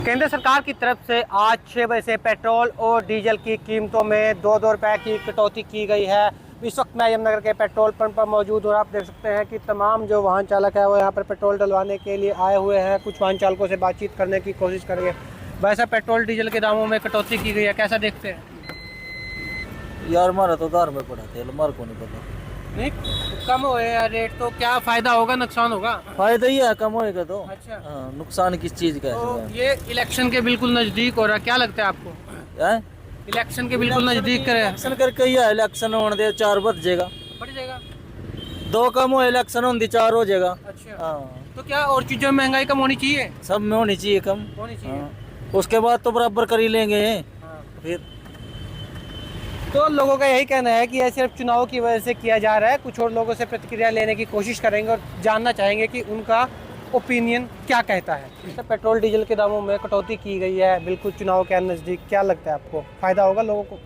केंद्र सरकार की तरफ से आज 6 बजे से पेट्रोल और डीजल की कीमतों में 2-2 रुपए की कटौती की गई है। इस वक्त मैं यमुनानगर के पेट्रोल पंप पर मौजूद हूँ। आप देख सकते हैं कि तमाम जो वाहन चालक है वो यहाँ पर पेट्रोल डलवाने के लिए आए हुए हैं। कुछ वाहन चालकों से बातचीत करने की कोशिश करेंगे। वैसा पेट्रोल डीजल के दामों में कटौती की गई है, कैसा देखते हैं? यार हमारा तो उधार में पड़ा था, हमारे को नहीं पता। नहीं कम हो रेट तो क्या फ़ायदा होगा, नुकसान होगा? फायदा ही है, कम होएगा तो। अच्छा नुकसान किस चीज का तो है? ये इलेक्शन के बिल्कुल नज़दीक हो रहा है, क्या लगता है आपको? हैं? इलेक्शन के बिल्कुल नज़दीक करे इलेक्शन करके ही है, इलेक्शन होने दे 4 बच जाएगा, बढ़ जाएगा 2 कम हो, इलेक्शन होने 4 हो जाएगा। अच्छा हाँ, तो क्या और चीज़ों में महंगाई कम होनी चाहिए? सब में होनी चाहिए कम। होनी चाहिए। हाँ, उसके बाद तो बराबर कर ही लेंगे हाँ। फिर। तो लोगों का यही कहना है कि यह सिर्फ चुनाव की वजह से किया जा रहा है। कुछ और लोगों से प्रतिक्रिया लेने की कोशिश करेंगे और जानना चाहेंगे कि उनका ओपिनियन क्या कहता है। तो पेट्रोल डीजल के दामों में कटौती की गई है बिल्कुल चुनाव के नज़दीक, क्या लगता है आपको फ़ायदा होगा लोगों को?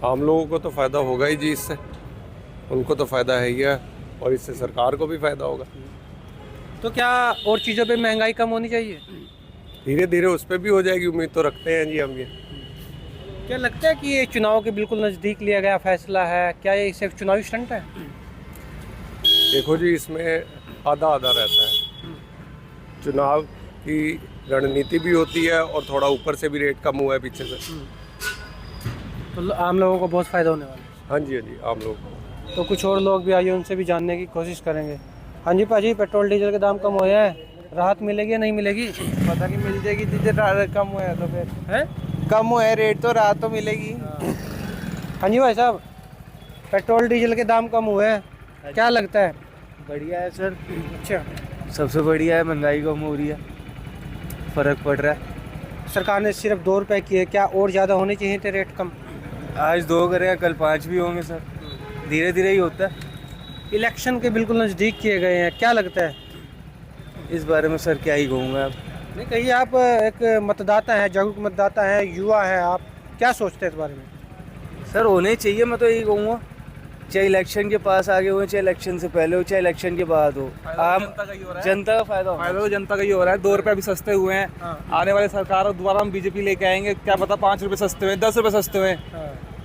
आम लोगों को तो फ़ायदा होगा ही जी, इससे उनको तो फ़ायदा है ही है और इससे सरकार को भी फ़ायदा होगा। तो क्या और चीज़ों पे महंगाई कम होनी चाहिए? धीरे धीरे उस पर भी हो जाएगी, उम्मीद तो रखते हैं जी हम ये। क्या लगता है कि ये चुनाव के बिल्कुल नज़दीक लिया गया फैसला है, क्या ये सिर्फ चुनावी स्टंट है? देखो जी, इसमें आधा आधा रहता है। चुनाव की रणनीति भी होती है और थोड़ा ऊपर से भी रेट कम हुआ है पीछे से। तो आम लोगों को बहुत फ़ायदा होने वाला है। हाँ जी, आम लोग को। तो कुछ और लोग भी आइए, उनसे भी जानने की कोशिश करेंगे। हाँ जी पाजी, पेट्रोल डीजल के दाम कम हुए हैं, राहत मिलेगी या नहीं मिलेगी? पता नहीं, मिल जाएगी दीजिए, कम हुआ है तो फिर है कम हुआ है रेट तो राहत तो मिलेगी। हाँ जी भाई साहब, पेट्रोल डीजल के दाम कम हुए हैं, क्या लगता है? बढ़िया है सर, अच्छा, सबसे बढ़िया है, महंगाई कम हो रही है, फर्क पड़ रहा है। सरकार ने सिर्फ 2 रुपए किए, क्या और ज़्यादा होने चाहिए थे रेट कम? आज 2 करेंगे, कल 5 भी होंगे सर, धीरे धीरे ही होता है। इलेक्शन के बिल्कुल नज़दीक किए गए हैं, क्या लगता है? इस बारे में सर क्या ही कहूँगा आप। नहीं कहिए, आप एक मतदाता हैं, जागरूक मतदाता हैं, युवा हैं, आप क्या सोचते हैं इस बारे में? सर होने चाहिए, मैं तो यही कहूँगा, चाहे इलेक्शन के पास आगे हो, चाहे इलेक्शन से पहले हो, चाहे इलेक्शन के बाद हो, आम जनता का फायदा तो जनता का ही हो रहा है। 2 रुपए भी सस्ते हुए हैं। हाँ। आने वाले सरकार दोबारा हम बीजेपी लेके आएंगे, क्या पता 5 रुपए सस्ते हुए, 10 रुपए सस्ते हुए।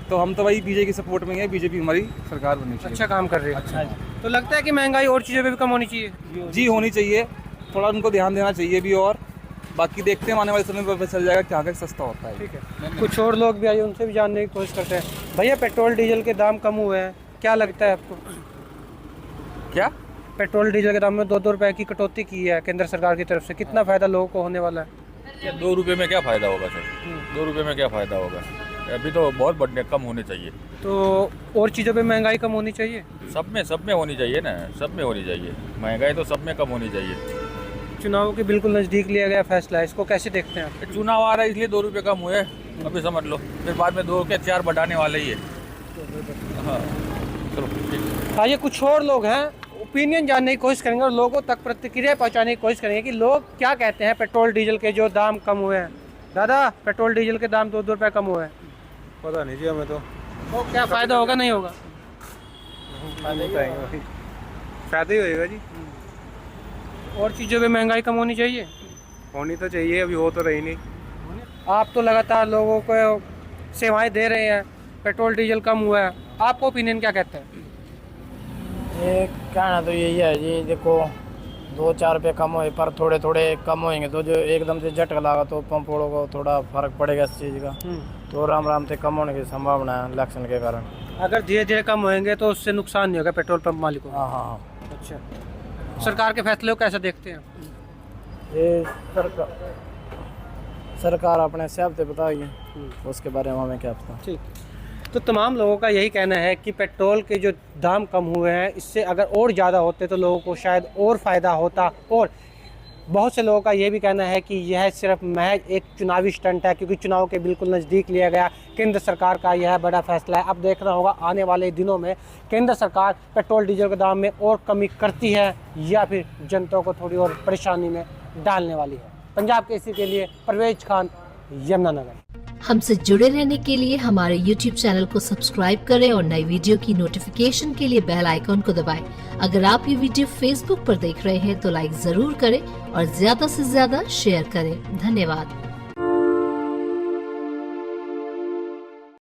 तो हम तो भाई बीजेपी की सपोर्ट में है, बीजेपी हमारी सरकार बननी चाहिए। अच्छा काम कर रही है। अच्छा तो लगता है कि महंगाई और चीज़ों पे भी कम होनी चाहिए? जी होनी चाहिए, थोड़ा उनको ध्यान देना चाहिए भी। और बाकी देखते हैं आने वाले समय में पता चल जाएगा क्या सस्ता होता है। ठीक है, कुछ और लोग भी आए, उनसे भी जानने की कोशिश करते हैं। भैया, पेट्रोल डीजल के दाम कम हुए हैं, क्या लगता है आपको? क्या पेट्रोल डीजल के दाम में 2-2 रुपए की कटौती की है केंद्र सरकार की तरफ से, कितना फ़ायदा लोगों को होने वाला है? 2 रुपये में क्या फ़ायदा होगा सर? 2 रुपये में क्या फ़ायदा होगा? अभी तो बहुत बढ़ने कम होने चाहिए। तो और चीज़ों पे महंगाई कम होनी चाहिए? सब में होनी चाहिए ना, सब में होनी चाहिए महंगाई, तो सब में कम होनी चाहिए। चुनाव के बिल्कुल नज़दीक लिया गया फैसला है, इसको कैसे देखते हैं आप? चुनाव आ रहा है इसलिए 2 रुपये कम हुए, अभी समझ लो, फिर बाद में 2 के 4 बढ़ाने वाले ही है। हाँ चलो ठीक। हाँ, ये कुछ और लोग हैं, ओपिनियन जानने की कोशिश करेंगे और लोगों तक प्रतिक्रिया पहुंचाने की कोशिश करेंगे कि लोग क्या कहते हैं पेट्रोल डीजल के जो दाम कम हुए हैं। दादा, पेट्रोल डीजल के दाम 2-2 रुपये कम हुए हैं, पता नहीं जी हमें तो क्या फ़ायदा होगा नहीं होगा? फायदा ही होएगा जी, और चीज़ों पे महंगाई कम होनी चाहिए? होनी तो चाहिए, अभी हो तो रही नहीं। आप तो लगातार लोगों को सेवाएं दे रहे हैं, पेट्रोल डीजल कम हुआ है, आपका ओपिनियन क्या कहता है? ये कहना तो यही है जी, देखो 2-4 रुपये कम होए, पर थोड़े थोड़े कम होएंगे तो जो एकदम से झटका लगा तो पंप वालों को थोड़ा फर्क पड़ेगा इस चीज़ का। तो आराम आराम से कम होने की संभावना है इलेक्शन के कारण। अगर धीरे धीरे कम होएंगे तो उससे नुकसान नहीं होगा पेट्रोल पंप मालिकों को? हाँ हाँ। अच्छा, सरकार के फैसले को कैसे देखते हैं? ये सरकार अपने हिसाब से बताएगी, उसके बारे में हमें क्या पता। ठीक, तो तमाम लोगों का यही कहना है कि पेट्रोल के जो दाम कम हुए हैं, इससे अगर और ज़्यादा होते तो लोगों को शायद और फ़ायदा होता। और बहुत से लोगों का ये भी कहना है कि यह सिर्फ महज एक चुनावी स्टंट है, क्योंकि चुनाव के बिल्कुल नज़दीक लिया गया केंद्र सरकार का यह बड़ा फैसला है। अब देखना होगा आने वाले दिनों में केंद्र सरकार पेट्रोल डीजल के दाम में और कमी करती है या फिर जनता को थोड़ी और परेशानी में डालने वाली है। पंजाब केसरी के लिए परवेज खान, यमुनानगर। हमसे जुड़े रहने के लिए हमारे YouTube चैनल को सब्सक्राइब करें और नई वीडियो की नोटिफिकेशन के लिए बेल आइकॉन को दबाएं। अगर आप ये वीडियो Facebook पर देख रहे हैं तो लाइक जरूर करें और ज्यादा से ज्यादा शेयर करें। धन्यवाद।